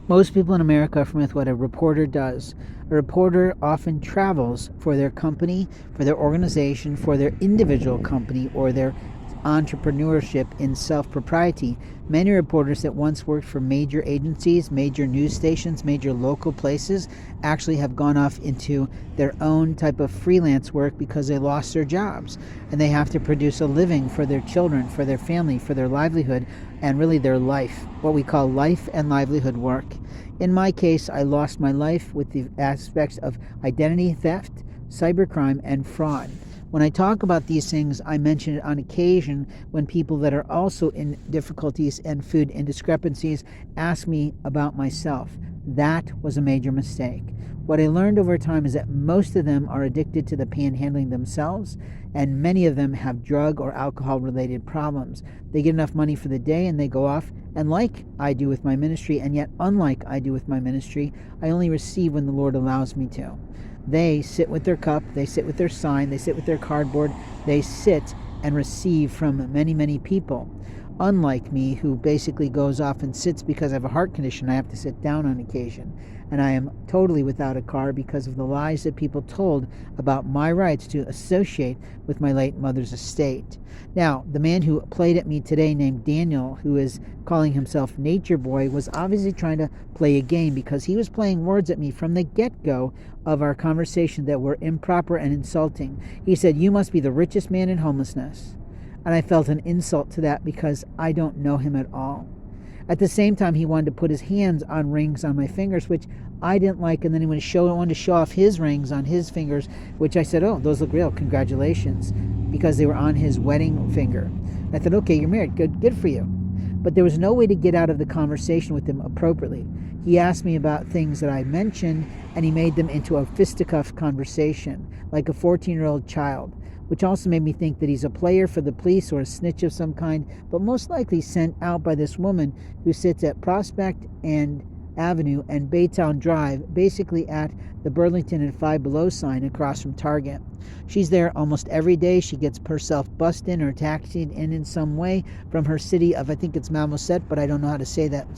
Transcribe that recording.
Most people in America are familiar with what a reporter does. A reporter often travels for their company, for their organization, for their individual company, or their entrepreneurship in self-propriety. Many reporters that once worked for major agencies, major news stations, major local places actually have gone off into their own type of freelance work because they lost their jobs and they have to produce a living for their children, for their family, for their livelihood, and really their life, what we call life and livelihood work. In my case, I lost my life with the aspects of identity theft, cybercrime, and fraud. When I talk about these things, I mention it on occasion when people that are also in difficulties and food indiscrepancies ask me about myself. That was a major mistake. What I learned over time is that most of them are addicted to the panhandling themselves, and many of them have drug or alcohol-related problems. They get enough money for the day and they go off, and like I do with my ministry, and yet unlike I do with my ministry, I only receive when the Lord allows me to. They sit with their cup, they sit with their sign, they sit with their cardboard, they sit and receive from many, many people. Unlike me, who basically goes off and sits because I have a heart condition, I have to sit down on occasion. And I am totally without a car because of the lies that people told about my rights to associate with my late mother's estate. Now, the man who played at me today named Daniel, who is calling himself Nature Boy, was obviously trying to play a game because he was playing words at me from the get-go of our conversation that were improper and insulting. He said, "You must be the richest man in homelessness." And I felt an insult to that because I don't know him at all. At the same time, he wanted to put his hands on rings on my fingers, which I didn't like, and then he wanted to show off his rings on his fingers, which I said, "Oh, those look real, congratulations," because they were on his wedding finger. I thought, "Okay, you're married, good for you." But there was no way to get out of the conversation with him appropriately. He asked me about things that I mentioned, and he made them into a fisticuff conversation, like a 14-year-old child, which also made me think that he's a player for the police or a snitch of some kind, but most likely sent out by this woman who sits at Prospect and Avenue and Baytown Drive, basically at the Burlington and Five Below sign across from Target. She's there almost every day. She gets herself bussed in or taxied in some way from her city of, I think it's Marmoset, but I don't know how to say that